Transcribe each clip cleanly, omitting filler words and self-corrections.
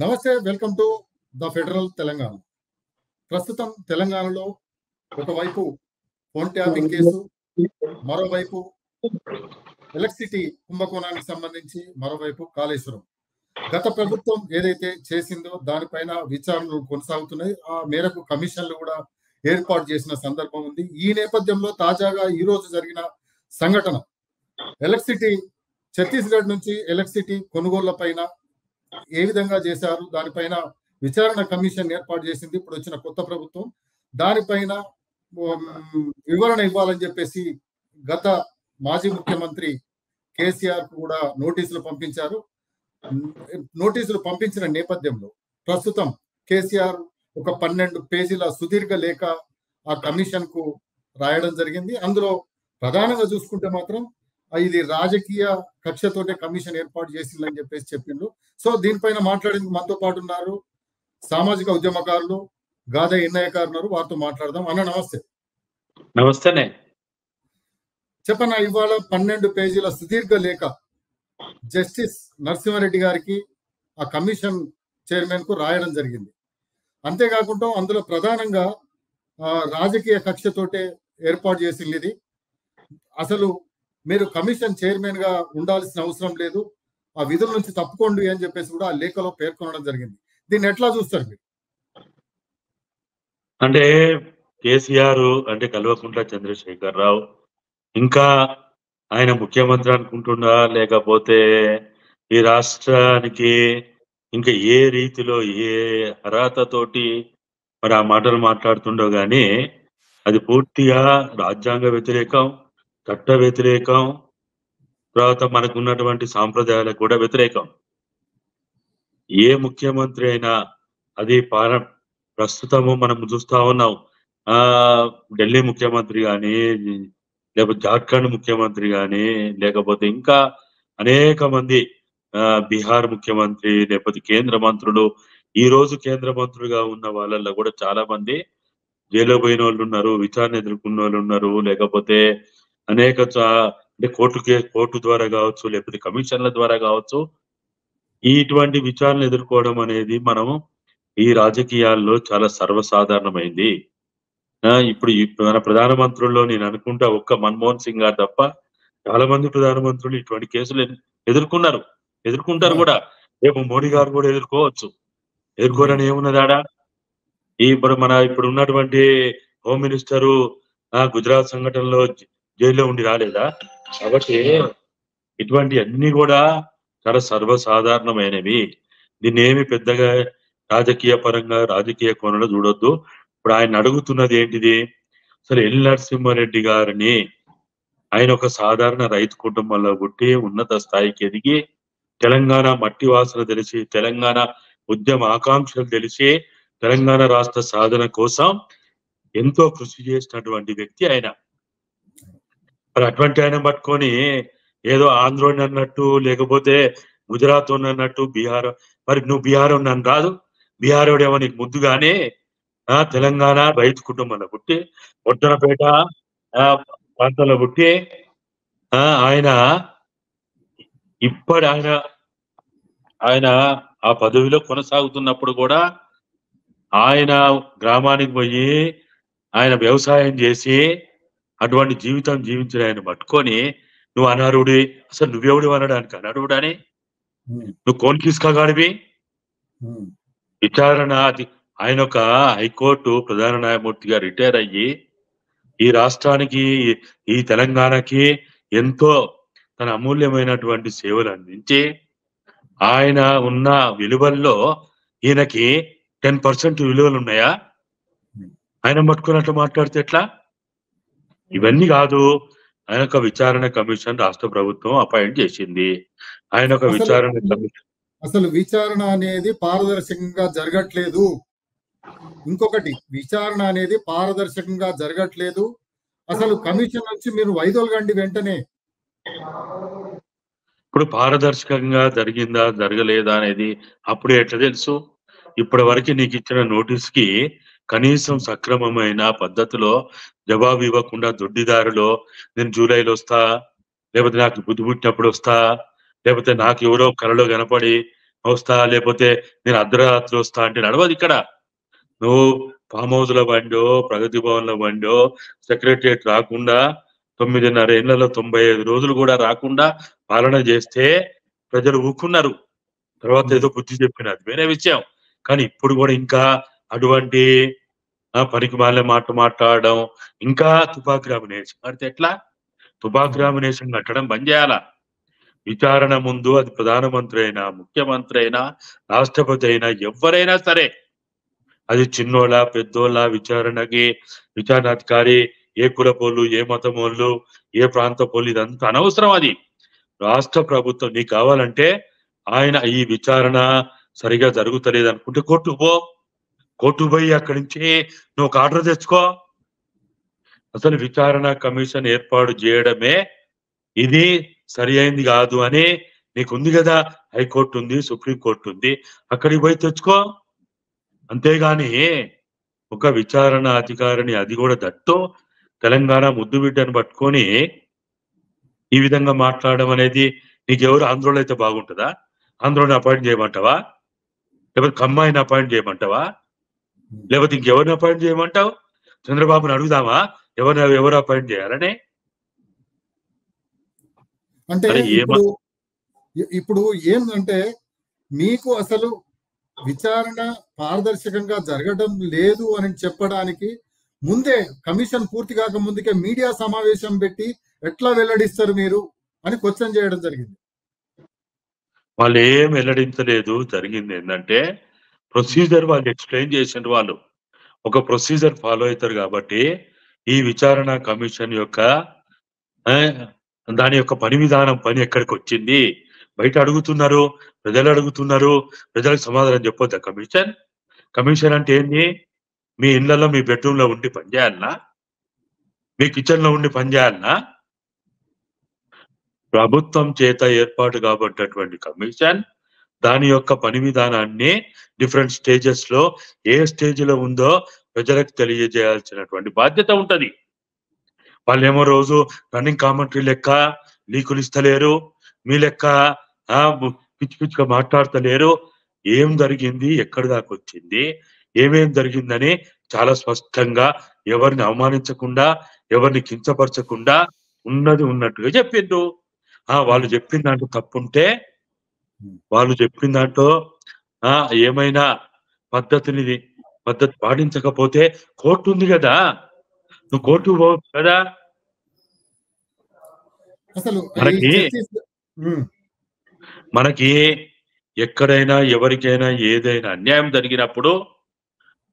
నమస్తే, welcome to the federal Telangana. ప్రస్తుతం తెలంగాణలో ఒకవైపు ఫోన్ ట్యాపింగ్ కేసు, మరోవైపు ఎలక్ట్రిసిటీ కుంభకోణానికి సంబంధించి, మరోవైపు కాళేశ్వరం. గత ప్రభుత్వం ఏదైతే చేసిందో దానిపైన విచారణలు కొనసాగుతున్నాయి. ఆ మేరకు కమిషన్లు కూడా ఏర్పాటు చేసిన సందర్భం ఉంది. ఈ నేపథ్యంలో తాజాగా ఈ రోజు జరిగిన సంఘటన, ఎలక్ట్రిసిటీ ఛత్తీస్గఢ్ నుంచి ఎలక్ట్రిసిటీ కొనుగోళ్ల పైన ఏ విధంగా చేశారు, దానిపైన విచారణ కమిషన్ ఏర్పాటు చేసింది ఇప్పుడు వచ్చిన కొత్త ప్రభుత్వం. దానిపైన వివరణ ఇవ్వాలని చెప్పేసి గత మాజీ ముఖ్యమంత్రి కేసీఆర్ కూడా నోటీసులు పంపించారు. నోటీసులు పంపించిన నేపథ్యంలో ప్రస్తుతం కేసీఆర్ ఒక 12 పేజీల సుదీర్ఘ లేఖ ఆ కమిషన్ కు రాయడం జరిగింది. అందులో ప్రధానంగా చూసుకుంటే మాత్రం ఇది రాజకీయ కక్షతోటే కమిషన్ ఏర్పాటు చేసిందని చెప్పేసి చెప్పిండు. సో దీనిపైన మాట్లాడేందుకు మనతో పాటు ఉన్నారు సామాజిక ఉద్యమకారులు గాదా ఎన్నయ్య గారు ఉన్నారు. వారితో మాట్లాడదాం. అన్న నమస్తే. నమస్తేనే. చెప్పన్న, ఇవాళ 12 పేజీల సుదీర్ఘ లేఖ జస్టిస్ నరసింహారెడ్డి గారికి ఆ కమిషన్ చైర్మన్ కు రాయడం జరిగింది. అంతేకాకుండా అందులో ప్రధానంగా రాజకీయ కక్షతోటే ఏర్పాటు చేసింది ఇది. అసలు మీరు కమిషన్ చైర్మన్ గా ఉండాల్సిన అవసరం లేదు, ఆ విధుల నుంచి తప్పుకోండి అని చెప్పేసి కూడా ఆ లేఖలో పేర్కొనడం జరిగింది. దీన్ని ఎట్లా చూస్తారు మీరు? అంటే కేసీఆర్ అంటే కల్వకుంట్ల చంద్రశేఖరరావు ఇంకా ఆయన ముఖ్యమంత్రి అనుకుంటున్నా, లేకపోతే ఈ రాష్ట్రానికి ఇంకా ఏ రీతిలో ఏ అర్హతతోటి మరి ఆ మాటలు మాట్లాడుతుండో గానీ అది పూర్తిగా రాజ్యాంగ వ్యతిరేకం, చట్ట వ్యతిరేకం, తర్వాత మనకు ఉన్నటువంటి సాంప్రదాయాలకు కూడా వ్యతిరేకం. ఏ ముఖ్యమంత్రి అయినా అది ప్రస్తుతము మనం చూస్తా ఉన్నాం. ఢిల్లీ ముఖ్యమంత్రి కానీ, లేకపోతే జార్ఖండ్ ముఖ్యమంత్రి కానీ, లేకపోతే ఇంకా అనేక మంది బీహార్ ముఖ్యమంత్రి, లేకపోతే కేంద్ర మంత్రులు, ఈ రోజు కేంద్ర మంత్రులుగా ఉన్న వాళ్ళల్లో కూడా చాలా మంది జైల్లో పోయిన వాళ్ళు ఉన్నారు, విచారణ ఎదుర్కొన్న వాళ్ళు ఉన్నారు, లేకపోతే అనేక అంటే కోర్టు ద్వారా కావచ్చు, లేకపోతే కమిషన్ల ద్వారా కావచ్చు, ఇటువంటి విచారణ ఎదుర్కోవడం అనేది మనము ఈ రాజకీయాల్లో చాలా సర్వసాధారణమైంది. ఇప్పుడు మన ప్రధానమంత్రుల్లో నేను అనుకుంటా ఒక్క మన్మోహన్ సింగ్ గారు తప్ప చాలా మంది ప్రధానమంత్రులు ఇటువంటి కేసులు ఎదుర్కొంటారు కూడా. రేపు మోడీ గారు కూడా ఎదుర్కోరని ఏమున్నదాడా. ఇప్పుడు ఉన్నటువంటి హోమ్ మినిస్టరు గుజరాత్ సంఘటనలో జైల్లో ఉండి రాలేదా? కాబట్టి ఇటువంటి అన్ని కూడా చాలా సర్వసాధారణమైనవి. దీన్ని ఏమి పెద్దగా రాజకీయ పరంగా రాజకీయ కోణంలో చూడొద్దు. ఇప్పుడు ఆయన అడుగుతున్నది ఏంటిది? అసలు ఎల్ నరసింహారెడ్డి గారిని, ఆయన ఒక సాధారణ రైతు కుటుంబంలో పుట్టి ఉన్నత స్థాయికి ఎదిగి తెలంగాణ మట్టి వాసన తెలిసి, తెలంగాణ ఉద్యమ ఆకాంక్షలు తెలిసి, తెలంగాణ రాష్ట్ర సాధన కోసం ఎంతో కృషి చేసినటువంటి వ్యక్తి ఆయన. మరి అటువంటి ఆయన పట్టుకొని ఏదో ఆంధ్రోని అన్నట్టు, లేకపోతే గుజరాత్ అన్నట్టు, బీహార్, మరి నువ్వు బీహార్ నన్ను రాదు, బీహార్ ఏమో నీకు ముద్దుగానే తెలంగాణ రైతు కుటుంబంలో పుట్టి పొట్టనపేట ప్రాంతంలో పుట్టి ఆయన ఆయన ఆ పదవిలో కొనసాగుతున్నప్పుడు కూడా ఆయన గ్రామానికి పోయి ఆయన వ్యవసాయం చేసి అటువంటి జీవితం జీవించిన ఆయన పట్టుకొని నువ్వు అనర్హుడి, అసలు నువ్వెవడు అనడానికి అనర్హుడని, నువ్వు కోన్ కిస్కాగాడివి. విచారణ ఆయన ఒక హైకోర్టు ప్రధాన న్యాయమూర్తిగా రిటైర్ అయ్యి ఈ రాష్ట్రానికి, ఈ తెలంగాణకి ఎంతో తన అమూల్యమైనటువంటి సేవలు అందించి ఆయన ఉన్న విలువల్లో ఈయనకి 10% విలువలు ఉన్నాయా? ఆయన పట్టుకున్నట్టు మాట్లాడితే ఎట్లా? ఇవన్నీ కాదు. ఆయన ఒక విచారణ కమిషన్ రాష్ట్ర ప్రభుత్వం అపాయింట్ చేసింది. ఆయన ఒక విచారణ కమిషన్, అసలు విచారణ అనేది పారదర్శకంగా జరగట్లేదు. ఇంకొకటి, విచారణ అనేది పారదర్శకంగా జరగట్లేదు. అసలు కమిషన్ నుంచి మీరు వైదొలగండి వెంటనే. ఇప్పుడు పారదర్శకంగా జరిగిందా జరగలేదా అనేది అప్పుడు ఎట్లా తెలుసు? ఇప్పటి వరకు నీకు ఇచ్చిన నోటీస్ కి కనీసం సక్రమమైన పద్ధతిలో జవాబు ఇవ్వకుండా దొడ్డిదారిలో నేను జూలైలో వస్తా, లేకపోతే నాకు బుద్ధి పుట్టినప్పుడు వస్తా, లేకపోతే నాకు ఎవరో కలలో కనపడి వస్తా, లేకపోతే నేను అర్ధరాత్రి వస్తా అంటే నడవదు ఇక్కడ. నువ్వు ఫామ్ హౌస్ లో బండో, ప్రగతి భవన్ లో బండో, సెక్రటరియట్ రాకుండా 9.5 ఏళ్లలో 95 రోజులు కూడా రాకుండా పాలన చేస్తే ప్రజలు ఊరుకున్నారు. తర్వాత ఏదో బుద్ధి చెప్పినది వేరే విషయం. కానీ ఇప్పుడు కూడా ఇంకా అటువంటి పనికి మాలే మాట మాట్లాడడం, ఇంకా తుపాకి రామినేషన్ కడితే ఎట్లా? తుపాకి రామినేషన్ కట్టడం బంద్ చేయాలా. విచారణ ముందు అది ప్రధానమంత్రి అయినా, ముఖ్యమంత్రి అయినా, రాష్ట్రపతి అయినా, ఎవరైనా సరే, అది చిన్నోళ్ళ పెద్దోళ్ళ విచారణాధికారి ఏ కులపోళ్ళు, ఏ మతమోళ్ళు, ఏ ప్రాంత పోళ్ళు, ఇదంతా అనవసరం. అది రాష్ట్ర ప్రభుత్వం. నీకు కావాలంటే ఆయన ఈ విచారణ సరిగా జరుగుతలేదు అనుకుంటే కోర్టు పోయి అక్కడి నుంచి నువ్వు ఒక ఆర్డర్ తెచ్చుకో. అసలు విచారణ కమిషన్ ఏర్పాటు చేయడమే ఇది సరి అయింది కాదు అని నీకుంది కదా, హైకోర్టు ఉంది, సుప్రీంకోర్టు ఉంది, అక్కడికి పోయి తెచ్చుకో. అంతేగాని ఒక విచారణ అధికారిని, అది కూడా దట్టు తెలంగాణ ముద్దు బిడ్డను పట్టుకొని ఈ విధంగా మాట్లాడడం అనేది నీకెవరు ఆంధ్రలో అయితే బాగుంటుందా? ఆంధ్రని అపాయింట్ చేయమంటావా? లేకపోతే కమ్మాయిని అపాయింట్ చేయమంటావా? లేకపోతే ఇంకెవరిని అపాయింట్ చేయమంటావు? చంద్రబాబుని అడుగుదామా ఎవరు అపాయింట్ చేయాలని? అంటే ఇప్పుడు ఏంటంటే, మీకు అసలు విచారణ పారదర్శకంగా జరగడం లేదు అని చెప్పడానికి ముందే, కమిషన్ పూర్తి కాక ముందుకే మీడియా సమావేశం పెట్టి ఎట్లా వెల్లడిస్తారు మీరు అని క్వశ్చన్ చేయడం జరిగింది. వాళ్ళు ఏం వెల్లడించలేదు. జరిగింది ఏంటంటే, ప్రొసీజర్ వాళ్ళు ఎక్స్ప్లెయిన్ చేసిండ్రు. వాళ్ళు ఒక ప్రొసీజర్ ఫాలో అవుతారు కాబట్టి ఈ విచారణ కమిషన్ యొక్క దాని యొక్క పని విధానం, పని ఎక్కడికి వచ్చింది, బయట అడుగుతున్నారు, ప్రజలు అడుగుతున్నారు, ప్రజలకు సమాధానం చెప్పొద్దా కమిషన్ అంటే ఏంది? మీ ఇళ్లలో, మీ బెడ్రూమ్ లో ఉండి పనిచేయాలనా? మీ కిచెన్ లో ఉండి పనిచేయాలనా? ప్రభుత్వం చేత ఏర్పాటు కాబట్టేటువంటి కమిషన్ దాని యొక్క పని విధానాన్ని డిఫరెంట్ స్టేజెస్ లో ఏ స్టేజ్ లో ఉందో ప్రజలకు తెలియజేయాల్సినటువంటి బాధ్యత ఉంటది. వాళ్ళేమో రోజు రన్నింగ్ కామెంటరీ లెక్క లీకులు ఇస్తలేరు, మీ లెక్క పిచ్చి పిచ్చిగా మాట్లాడతలేరు. ఏం జరిగింది, ఎక్కడి దాకా వచ్చింది, ఏమేం జరిగిందని చాలా స్పష్టంగా, ఎవరిని అవమానించకుండా, ఎవరిని కించపరచకుండా ఉన్నది ఉన్నట్టుగా చెప్పిండ్రు. వాళ్ళు చెప్పిన దాంట్లో తప్పుంటే, వాళ్ళు చెప్పిన దాంట్లో ఏమైనా పద్ధతి పాటించకపోతే కోర్టు ఉంది కదా, నువ్వు కోర్టు పోవచ్చు కదా. అసలు మనకి ఎక్కడైనా ఎవరికైనా ఏదైనా అన్యాయం జరిగినప్పుడు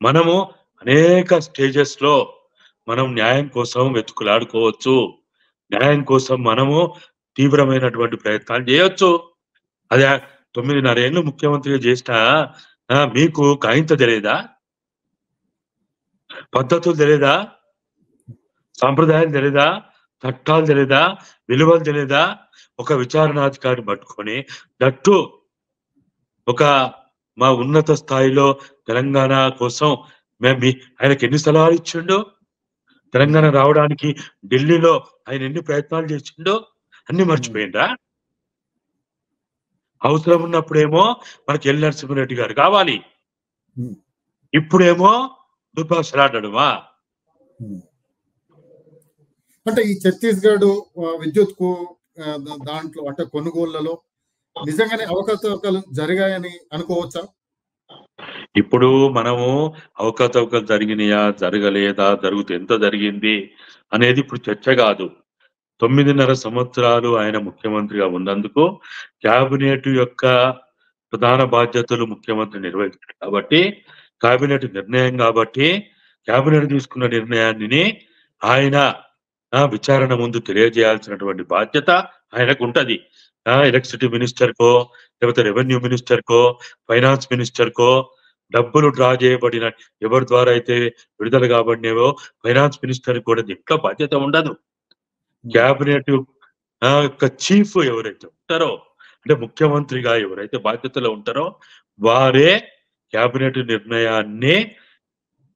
మనము అనేక స్టేజెస్ లో మనం న్యాయం కోసం వెతుకులాడుకోవచ్చు. న్యాయం కోసం మనము తీవ్రమైనటువంటి ప్రయత్నాలు చేయొచ్చు. అదే 9.5 ఏళ్ళు ముఖ్యమంత్రిగా చేసిన మీకు కాయింత తెలియదా? పద్ధతులు తెలియదా? సాంప్రదాయాలు తెలియదా? చట్టాలు తెలియదా? విలువలు తెలియదా? ఒక విచారణాధికారిని పట్టుకొని దట్టు ఒక మా ఉన్నత స్థాయిలో తెలంగాణ కోసం ఆయనకి ఎన్ని సలహాలు ఇచ్చిండో, తెలంగాణ రావడానికి ఢిల్లీలో ఆయన ఎన్ని ప్రయత్నాలు చేసిండో అన్ని మర్చిపోయిందా? అవసరం ఉన్నప్పుడేమో మనకి ఎల్ నరసింహారెడ్డి గారు కావాలి, ఇప్పుడేమో దుర్భాషలాడమా? అంటే ఈ ఛత్తీస్గఢ్ విద్యుత్ దాంట్లో అంటే కొనుగోళ్లలో నిజంగానే అవకతవకలు జరిగాయని అనుకోవచ్చా? ఇప్పుడు మనము అవకతవకలు జరిగినాయా, జరగలేదా, జరుగుతూ ఎంత జరిగింది అనేది ఇప్పుడు చర్చ కాదు. 9.5 సంవత్సరాలు ఆయన ముఖ్యమంత్రిగా ఉన్నందుకు క్యాబినెట్ యొక్క ప్రధాన బాధ్యతలు ముఖ్యమంత్రి నిర్వహించారు కాబట్టి, క్యాబినెట్ నిర్ణయం కాబట్టి, క్యాబినెట్ తీసుకున్న నిర్ణయాన్ని ఆయన విచారణ ముందు తెలియజేయాల్సినటువంటి బాధ్యత ఆయనకు ఉంటది. ఎలక్ట్రిసిటీ మినిస్టర్ కో, లేకపోతే రెవెన్యూ మినిస్టర్ కో, ఫైనాన్స్ మినిస్టర్ కో డబ్బులు డ్రా చేయబడిన ఎవరి ద్వారా అయితే విడుదల కాబడినేవో ఫైనాన్స్ మినిస్టర్ కూడా దీంట్లో బాధ్యత ఉండదు. క్యాబినెట్ యొక్క చీఫ్ ఎవరైతే ఉంటారో, అంటే ముఖ్యమంత్రిగా ఎవరైతే బాధ్యతలో ఉంటారో వారే క్యాబినెట్ నిర్ణయాన్ని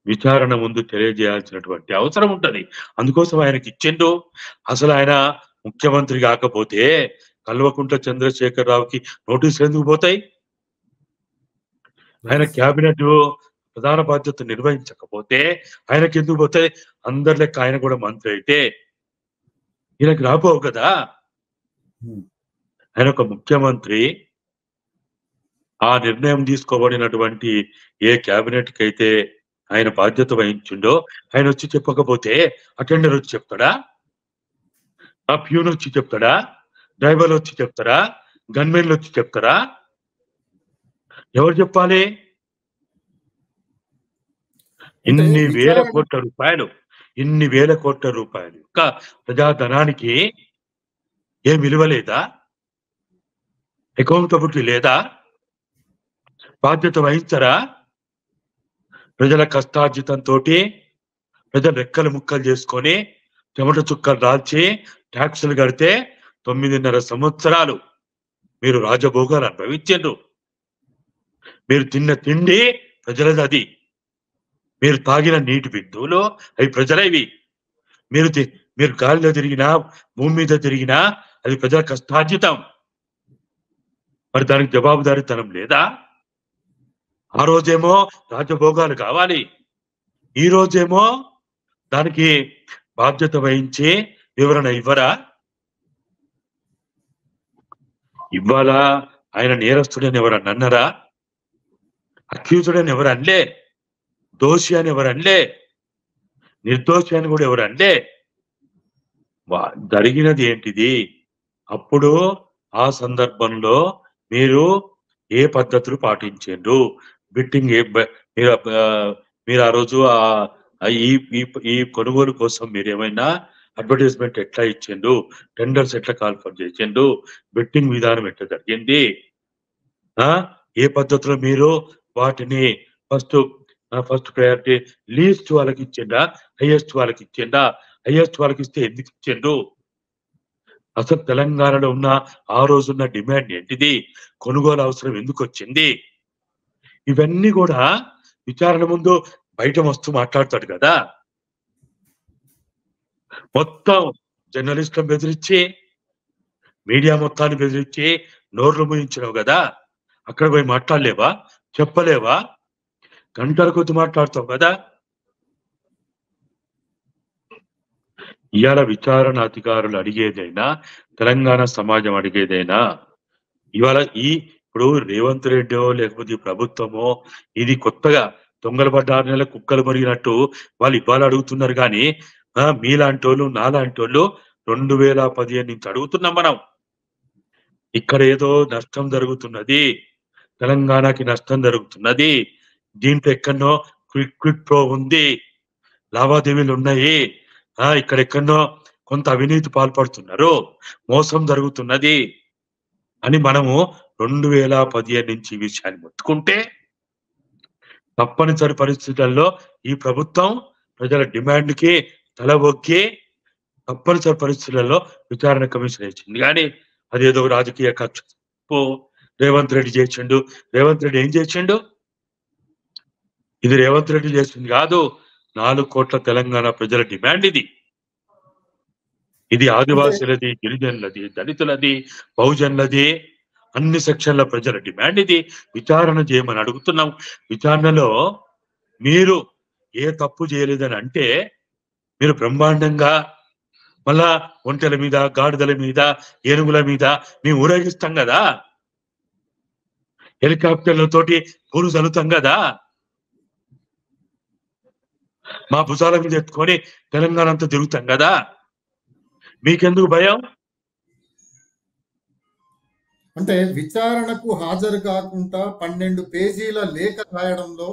విచారణ ముందు తెలియజేయాల్సినటువంటి అవసరం ఉంటది. అందుకోసం ఆయనకి ఇచ్చిండు. అసలు ఆయన ముఖ్యమంత్రి కాకపోతే కల్వకుంట్ల చంద్రశేఖరరావుకి నోటీసులు ఎందుకు పోతాయి? ఆయన క్యాబినెట్ ప్రధాన బాధ్యత నిర్వహించకపోతే ఆయనకి ఎందుకు పోతే అందరి లెక్క ఆయన కూడా మంత్రి అయితే ఈయనకి రాబోవు కదా. ఆయన ఒక ముఖ్యమంత్రి. ఆ నిర్ణయం తీసుకోబడినటువంటి ఏ క్యాబినెట్ కి అయితే ఆయన బాధ్యత వహించిండో ఆయన వచ్చి చెప్పకపోతే అటెండర్ వచ్చి చెప్తాడా, ఆ ప్యూన్ వచ్చి చెప్తాడా, డ్రైవర్లు వచ్చి చెప్తారా, గన్మెన్లు వచ్చి చెప్తారా? ఎవరు చెప్పాలి? ఇన్ని వేల కోట్ల రూపాయలు ఇంకా ప్రజాధనానికి ఏం విలువ లేదా? అకౌంటబిలిటీ లేదా? బాధ్యత వహించరా? ప్రజల కష్టార్జితంతో ప్రజలు రెక్కలు ముక్కలు చేసుకొని చెమట చుక్కలు రాల్చి ట్యాక్సులు కడితే 9.5 సంవత్సరాలు మీరు రాజభోగాలు అనుభవించారు. మీరు తిన్న తిండి ప్రజలది, అది మీరు తాగిన నీటి బిందువులు అవి ప్రజలవి. మీరు గాలిలో తిరిగినా భూమి మీద తిరిగినా అది ప్రజల కష్టార్జితం. మరి దానికి జవాబుదారీతనం లేదా? ఆ రోజేమో రాజభోగాలు కావాలి, ఈ రోజేమో దానికి బాధ్యత వహించి వివరణ ఇవ్వరా? ఇవ్వాలా? ఆయన నేరస్తుడని ఎవరన్నా అన్నారా? అక్యూజ్డ్ అని ఎవరు అనలే, దోషి అని ఎవరు అనలే, నిర్దోషి అని కూడా ఎవరు అనలే. జరిగినది ఏంటిది? అప్పుడు ఆ సందర్భంలో మీరు ఏ పద్ధతులు పాటించారు? బిట్టింగ్ మీరు ఆ రోజు ఈ కొనుగోలు కోసం మీరు ఏమైనా అడ్వర్టైజ్మెంట్ ఎట్లా ఇచ్చిండు, టెండర్స్ ఎట్లా కాల్ఫర్ చేసిండు, బెట్టింగ్ విధానం ఎట్లా జరిగింది, ఏ పద్ధతిలో మీరు వాటిని ఫస్ట్ ప్రయారిటీ లీస్ట్ వాళ్ళకి ఇచ్చిండా, హైయెస్ట్ వాళ్ళకి ఇచ్చిండా? హైయెస్ట్ వాళ్ళకి ఇస్తే ఎందుకు ఇచ్చిండు? అసలు తెలంగాణలో ఉన్న ఆ రోజున్న డిమాండ్ ఏంటిది? కొనుగోలు అవసరం ఎందుకు వచ్చింది? ఇవన్నీ కూడా విచారణ ముందు బయట వస్తూ మాట్లాడతాడు కదా. మొత్తం జర్నలిస్టులను బెదిరించి, మీడియా మొత్తాన్ని బెదిరించి నోర్లు మూయించినావు కదా. అక్కడ పోయి మాట్లాడలేవా? చెప్పలేవా? గంటల కొద్ది మాట్లాడతావు కదా. ఇవాళ విచారణ అధికారులు అడిగేదైనా, తెలంగాణ సమాజం అడిగేదైనా, ఇవాళ ఇప్పుడు రేవంత్ రెడ్డో లేకపోతే ఈ ప్రభుత్వమో ఇది కొత్తగా దొంగలు పడ్డ 6 నెలల కుక్కలు మరిగినట్టు వాళ్ళు ఇవాళ అడుగుతున్నారు. కానీ మీలాంటి వాళ్ళు నాలాంటి వాళ్ళు 2015 నుంచి అడుగుతున్నాం మనం. ఇక్కడ ఏదో నష్టం జరుగుతున్నది, తెలంగాణకి నష్టం జరుగుతున్నది, దీంట్లో ఎక్కడో క్విక్ ప్రో ఉంది, లావాదేవీలు ఉన్నాయి, ఇక్కడెక్కడో కొంత అవినీతి పాల్పడుతున్నారు, మోసం జరుగుతున్నది అని మనము 2015 నుంచి ఈ విషయాన్ని మొత్తుకుంటే తప్పనిసరి పరిస్థితుల్లో ఈ ప్రభుత్వం ప్రజల డిమాండ్ కి తల ఒగ్గి తప్పనిసరి పరిస్థితులలో విచారణ కమిషన్ వేసింది. కానీ అదేదో రాజకీయ కక్ష రేవంత్ రెడ్డి చేసిండు. రేవంత్ రెడ్డి ఏం చేసిండు? ఇది రేవంత్ రెడ్డి చేసింది కాదు, 4 కోట్ల తెలంగాణ ప్రజల డిమాండ్ ఇది. ఇది ఆదివాసులది, గిరిజనులది, దళితులది, బహుజనులది, అన్ని సెక్షన్ల ప్రజల డిమాండ్ ఇది. విచారణ చేయమని అడుగుతున్నాం. విచారణలో మీరు ఏ తప్పు చేయలేదని అంటే మీరు బ్రహ్మాండంగా మళ్ళా ఒంటెల మీద, గాడిదల మీద, ఏనుగుల మీద మేము ఊరేగిస్తాం కదా, హెలికాప్టర్లతోటి పూలు చల్లుతాం కదా, మా భుజాల మీద ఎత్తుకొని తెలంగాణ అంతా తిరుగుతాం కదా. మీకెందుకు భయం? అంటే విచారణకు హాజరు కాకుండా 12 పేజీల లేఖ రాయడంలో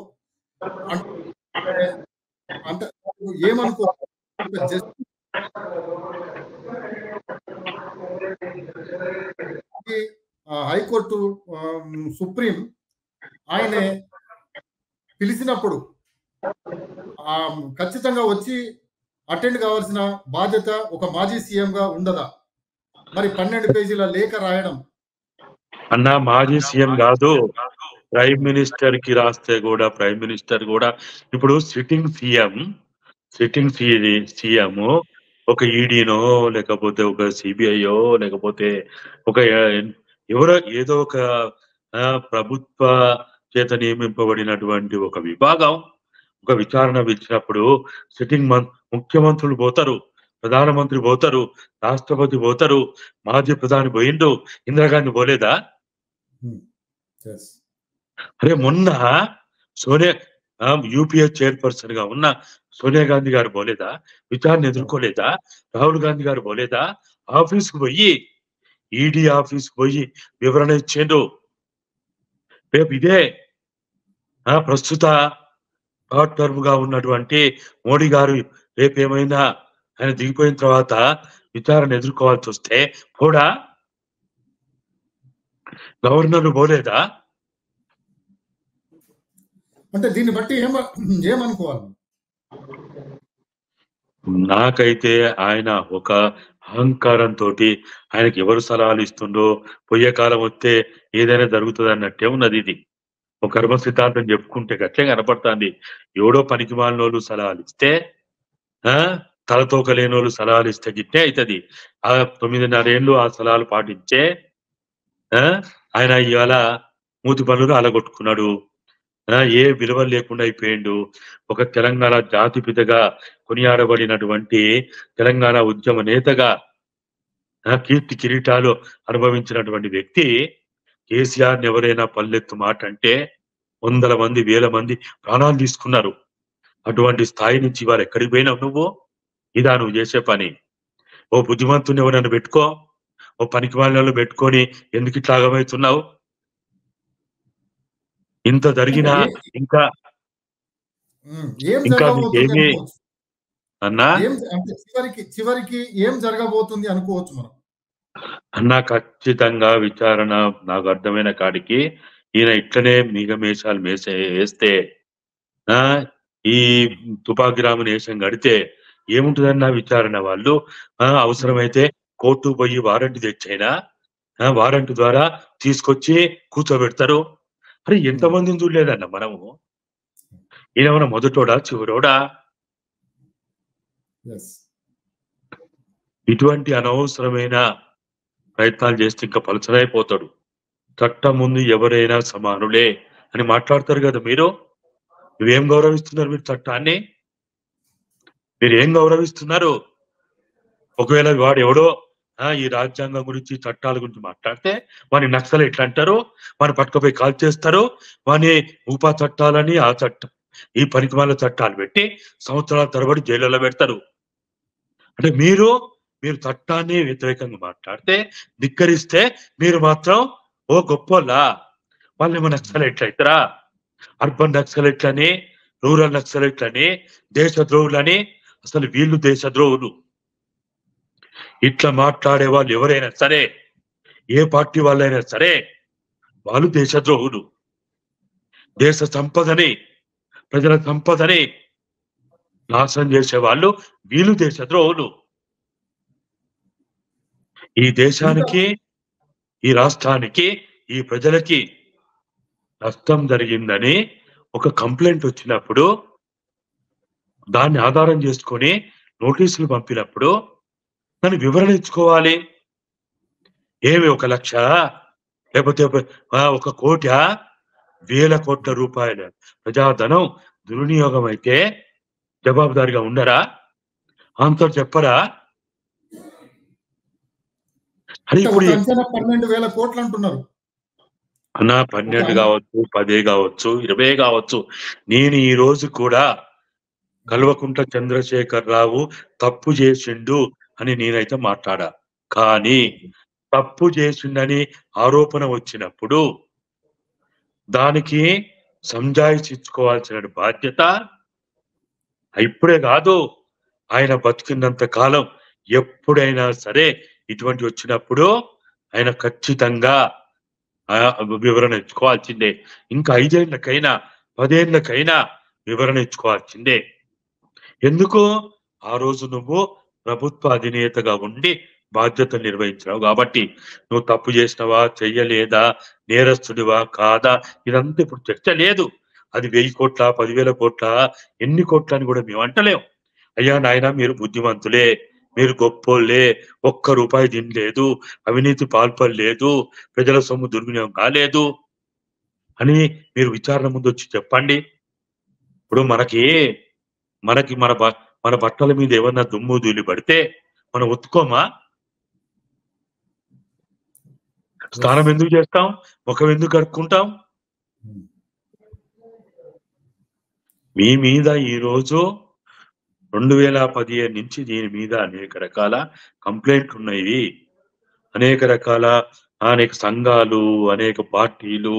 అంటే ఏమనుకో, హైకోర్టు, సుప్రీం ఆయనే పిలిచినప్పుడు ఖచ్చితంగా వచ్చి అటెండ్ కావాల్సిన బాధ్యత ఒక మాజీ సీఎం గా ఉండదా? మరి 12 పేజీల లేఖ రాయడం అన్నా, మాజీ సీఎం కాదు, ప్రైమ్ మినిస్టర్ కి రాస్తే కూడా ప్రైమ్ మినిస్టర్ కూడా ఇప్పుడు సిట్టింగ్ సీఎం ఒక ఈడీనో లేకపోతే ఒక సిబిఐయో లేకపోతే ఒక ఎవరో ఏదో ఒక ప్రభుత్వ చేత నియమింపబడినటువంటి ఒక విభాగం ఒక విచారణ పిలిచినప్పుడు సిట్టింగ్ ముఖ్యమంత్రులు పోతారు, ప్రధానమంత్రి పోతారు, రాష్ట్రపతి పోతారు, మాజీ ప్రధాని పోయిండు, ఇందిరాగాంధీ పోలేదా? అరే మొన్న సోనియా యూపీఏ చైర్పర్సన్ గా ఉన్న సోనియా గాంధీ గారు పోలేదా? విచారణ ఎదుర్కోలేదా? రాహుల్ గాంధీ గారు పోలేదా? ఆఫీస్కు పోయి ఈడీ ఆఫీస్కు పోయి వివరణ ఇచ్చేండు. రేపు ఇదే ప్రస్తుత థర్డ్ టర్మ్ గా ఉన్నటువంటి మోడీ గారు రేపు ఏమైనా ఆయన దిగిపోయిన తర్వాత విచారణ ఎదుర్కోవాల్సి వస్తే కూడా గవర్నర్ పోలేదా? అంటే దీన్ని బట్టి ఏమనుకోవాలి? నాకైతే ఆయన ఒక అహంకారంతో ఆయనకి ఎవరు సలహాలు ఇస్తుండో పోయే కాలం వస్తే ఏదైనా జరుగుతుంది అన్నట్టే ఉన్నది. ఇది ఒక కర్మ సిద్ధాంతం చెప్పుకుంటే గట్లే కనపడుతుంది. ఎవడో పనికి మాలినోళ్ళు సలహాలు ఇస్తే తలతోక లేనోళ్ళు సలహాలు ఇస్తే గిట్టే అవుతుంది. ఆ 9.5 ఏళ్ళు ఆ సలహాలు పాటించే ఆయన ఇవాళ మూతి పనులు అలగొట్టుకున్నాడు. ఏ విలువ లేకుండా అయిపోయిండు. ఒక తెలంగాణ జాతిపితగా కొనియాడబడినటువంటి తెలంగాణ ఉద్యమ నేతగా కీర్తి కిరీటాలు అనుభవించినటువంటి వ్యక్తి కేసీఆర్ని ఎవరైనా పల్లెత్తు మాట అంటే 100 మంది 1000 మంది ప్రాణాలు తీసుకున్నారు. అటువంటి స్థాయి నుంచి వారు ఎక్కడికి పోయినావు నువ్వు? ఇదా నువ్వు చేసే పని? ఓ బుద్ధిమంతుని ఎవరైనా పెట్టుకో, ఓ పనికి వాళ్ళలో పెట్టుకొని ఎందుకు ఇట్లా ఆగమవుతున్నావు? ఇంత జరిగినా ఇంకా నీకేమి అన్నా చివరికి ఏం జరగబోతుంది అనుకోవచ్చు మనం? అన్నా ఖచ్చితంగా విచారణ నాకు అర్థమైన కాడికి ఈయన ఇట్లనే మిగమేషాలు వేస్తే ఈ తుపాకి రాముని వేషం గడితే ఏముంటుందన్న విచారణ వాళ్ళు అవసరమైతే కోర్టు పోయి వారెంట్ తెచ్చైనా వారెంట్ ద్వారా తీసుకొచ్చి కూర్చోబెడతారు. అరే ఎంతమందిని చూడలేదన్న మనము? ఈయన మొదటోడా చివరోడా? ఇటువంటి అనవసరమైన ప్రయత్నాలు చేస్తే ఇంకా పలుచనైపోతాడు. చట్టం ముందు ఎవరైనా సమానులే అని మాట్లాడతారు కదా మీరు. నువ్వేం గౌరవిస్తున్నారు? మీరు చట్టాన్ని మీరు ఏం గౌరవిస్తున్నారు? ఒకవేళ వాడు ఎవడో ఈ రాజ్యాంగం గురించి చట్టాల గురించి మాట్లాడితే వాని నక్సలైట్లు అంటారు, వాని పట్టుకుపోయి కాల్ చేస్తారు, వాని ఉపా చట్టాలని ఆ చట్టం ఈ పనికిమాల చట్టాలు పెట్టి సంవత్సరాల తరబడి జైలులో పెడతారు. అంటే మీరు చట్టాన్ని వ్యతిరేకంగా మాట్లాడితే ధిక్కరిస్తే మీరు మాత్రం ఓ గొప్పలా వాళ్ళేమో నక్సలైట్లు అవుతారా? అర్బన్ నక్సలైట్లని, రూరల్ నక్సలైట్లని, దేశద్రోహులని. అసలు వీళ్ళు దేశద్రోహులు. ఇట్లా మాట్లాడే వాళ్ళు ఎవరైనా సరే, ఏ పార్టీ వాళ్ళైనా సరే, వాళ్ళు దేశద్రోహులు. దేశ సంపదని, ప్రజల సంపదని నాశనం చేసే వాళ్ళు వీళ్ళు దేశద్రోహులు. ఈ దేశానికి, ఈ రాష్ట్రానికి, ఈ ప్రజలకి నష్టం జరిగిందని ఒక కంప్లైంట్ వచ్చినప్పుడు దాన్ని ఆధారం చేసుకొని నోటీసులు పంపినప్పుడు దాన్ని వివరణ ఇచ్చుకోవాలి. ఏమి 1 లక్ష లేకపోతే 1 కోటి, 1000 కోట్ల రూపాయల ప్రజాధనం దుర్వినియోగం అయితే జవాబుదారిగా ఉండరా? ఆన్సర్ చెప్పరా? అది ఇప్పుడు 12,000 కోట్లు అంటున్నారు అన్నా. 12 కావచ్చు, 10 కావచ్చు, 20 కావచ్చు. నేను ఈ రోజు కూడా కల్వకుంట్ల చంద్రశేఖర్ రావు తప్పు చేసిండు అని నేనైతే మాట్లాడా. కానీ తప్పు చేసిండని ఆరోపణ వచ్చినప్పుడు దానికి సంజాయిషి ఇచ్చుకోవాల్సిన బాధ్యత ఇప్పుడే కాదు, ఆయన బతికినంత కాలం ఎప్పుడైనా సరే ఇటువంటి వచ్చినప్పుడు ఆయన ఖచ్చితంగా వివరణ ఇచ్చుకోవాల్సిందే. ఇంకా 5 ఏళ్లకైనా 10 ఏళ్లకైనా వివరణ ఇచ్చుకోవాల్సిందే. ఎందుకు? ఆ రోజు నువ్వు ప్రభుత్వ అధినేతగా ఉండి బాధ్యతలు నిర్వహించినావు కాబట్టి. నువ్వు తప్పు చేసినవా, చెయ్యలేదా, నేరస్తుడివా కాదా, ఇదంతా ఇప్పుడు చర్చ లేదు. అది 1000 కోట్ల 10,000 కోట్ల ఎన్ని కోట్ల అని కూడా మేము అంటలేం. అయ్యా నాయన మీరు బుద్ధిమంతులే, మీరు గొప్పోళ్ళే, 1 రూపాయి తినలేదు, అవినీతి పాల్పడలేదు, ప్రజల సొమ్ము దుర్వినియోగం కాలేదు, అని మీరు విచారణ ముందు వచ్చి చెప్పండి. ఇప్పుడు మనకి మనకి మన బట్టల మీద ఏమన్నా దుమ్ము ధూళి పడితే మనం ఒత్తుకోమా? స్నానం ఎందుకు చేస్తాం? ముఖం ఎందుకు కడుక్కుంటాం? మీ మీద ఈరోజు 2015 నుంచి దీని మీద అనేక రకాల కంప్లైంట్లు ఉన్నాయి. అనేక సంఘాలు, అనేక పార్టీలు,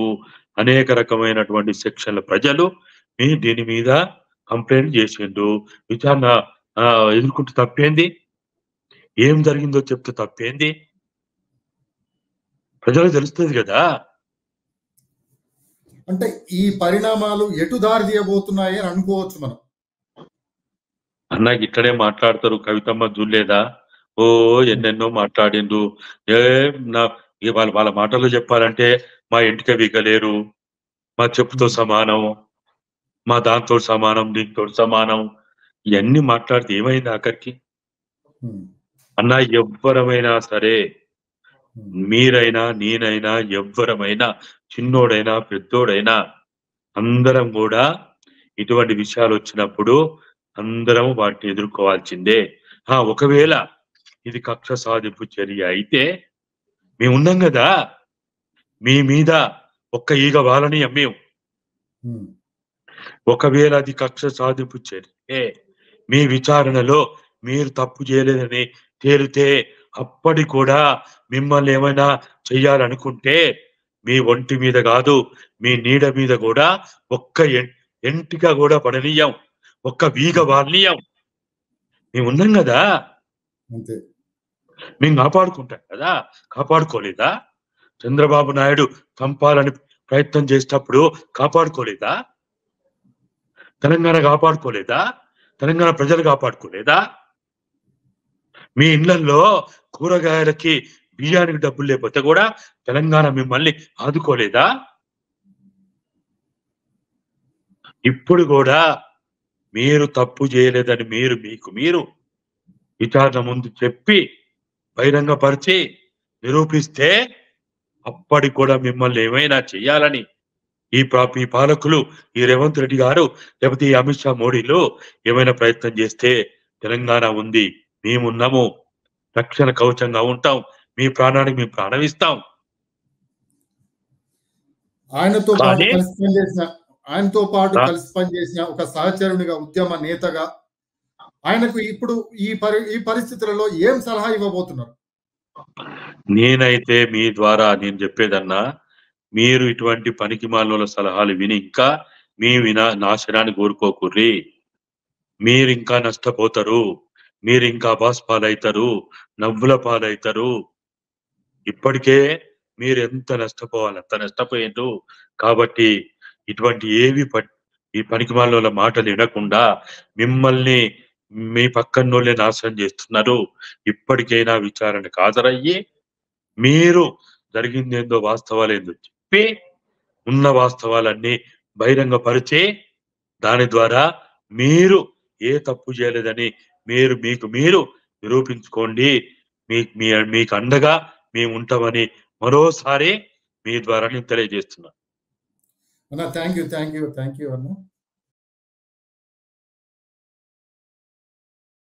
అనేక రకమైనటువంటి సెక్షన్ల ప్రజలు దీని మీద కంప్లైంట్ చేసిండ్రు. విచారణ ఎదుర్కొంటే తప్పేంది? ఏం జరిగిందో చెప్తే తప్పేంది? ప్రజలకు తెలుస్తుంది కదా. అంటే ఈ పరిణామాలు ఎటు దారి తీయబోతున్నాయి అని అనుకోవచ్చు మనం. అన్న ఇక్కడే మాట్లాడతారు. కవితమ్మ చూడలేదా? ఓ ఎన్నెన్నో మాట్లాడిండ్రు. వాళ్ళ మాటలు చెప్పాలంటే మా ఇంటికి వీగలేరు, మా చెప్పుతో సమానం, మా దాంతో సమానం, దీంతో సమానం, ఇవన్నీ మాట్లాడితే ఏమైంది ఆఖరికి? అన్న ఎవ్వరమైనా సరే, మీరైనా నేనైనా ఎవ్వరమైనా, చిన్నోడైనా పెద్దోడైనా అందరం కూడా ఇటువంటి విషయాలు వచ్చినప్పుడు అందరం వాటిని ఎదుర్కోవాల్సిందే. ఒకవేళ ఇది కక్ష సాధింపు చర్య అయితే మేమున్నాం కదా, మీ మీద ఒక్క ఈగ వాలని మేము. ఒకవేళ అది కక్ష సాధింపు చర్యే, మీ విచారణలో మీరు తప్పు చేయలేదని తేలితే అప్పటి కూడా మిమ్మల్ని ఏమైనా చెయ్యాలనుకుంటే మీ ఒంటి మీద కాదు, మీ నీడ మీద కూడా ఒక్క ఎంటిక కూడా పడనీయం, ఒక్క వీగ వాడనీయం. మేము ఉన్నాం కదా, మేము కాపాడుకుంటాం కదా. కాపాడుకోలేదా? చంద్రబాబు నాయుడు చంపాలని ప్రయత్నం చేసేటప్పుడు కాపాడుకోలేదా? తెలంగాణ కాపాడుకోలేదా? తెలంగాణ ప్రజలు కాపాడుకోలేదా? మీ ఇళ్లలో కూరగాయలకి బియ్యానికి డబ్బులు లేకపోతే కూడా తెలంగాణ మిమ్మల్ని ఆదుకోలేదా? ఇప్పుడు కూడా మీరు తప్పు చేయలేదని మీరు విచారణ ముందు చెప్పి బహిరంగపరిచి నిరూపిస్తే అప్పటికి కూడా మిమ్మల్ని ఏమైనా చెయ్యాలని ఈ పాలకులు, ఈ రేవంత్ రెడ్డి గారు, లేకపోతే ఈ అమిత్ షా మోడీలు ఏమైనా ప్రయత్నం చేస్తే తెలంగాణ ఉంది, మేమున్నాము, రక్షణ కవచంగా ఉంటాం, మీ ప్రాణానికి మేము ప్రాణం ఇస్తాం. ఆయనతో పాటు కలిసి పనిచేసిన ఒక సహచరునిగా, ఉద్యమ నేతగా ఆయనకు ఇప్పుడు ఈ పరిస్థితులలో ఏం సలహా ఇవ్వబోతున్నారు? నేనైతే మీ ద్వారా నేను చెప్పేదన్నా, మీరు ఇటువంటి పనికి మాలిన సలహాలు విని ఇంకా మీ నాశనాన్ని కోరుకోకుర్రి. మీరు ఇంకా నష్టపోతారు, మీరు ఇంకా అబాస్ పాలవుతారు, నవ్వుల పాలవుతారు. ఇప్పటికే మీరు ఎంత నష్టపోవాలి అంత నష్టపోయిండ్రు. కాబట్టి ఇటువంటి ఈ పనికి మాలిన మాటలు వినకుండా మిమ్మల్ని మీ పక్కనోళ్ళే నాశనం చేస్తున్నారు. ఇప్పటికైనా విచారణకు హాజరయ్యి మీరు జరిగిందేందో వాస్తవాలేందో చెప్పి ఉన్న వాస్తవాలన్నీ బహిరంగపరిచి దాని ద్వారా మీరు ఏ తప్పు చేయలేదని మీరు నిరూపించుకోండి. మీకు అండగా మేము ఉంటామని మరోసారి మీ ద్వారా నేను తెలియజేస్తున్నా. అన్న థ్యాంక్ యూ అన్న.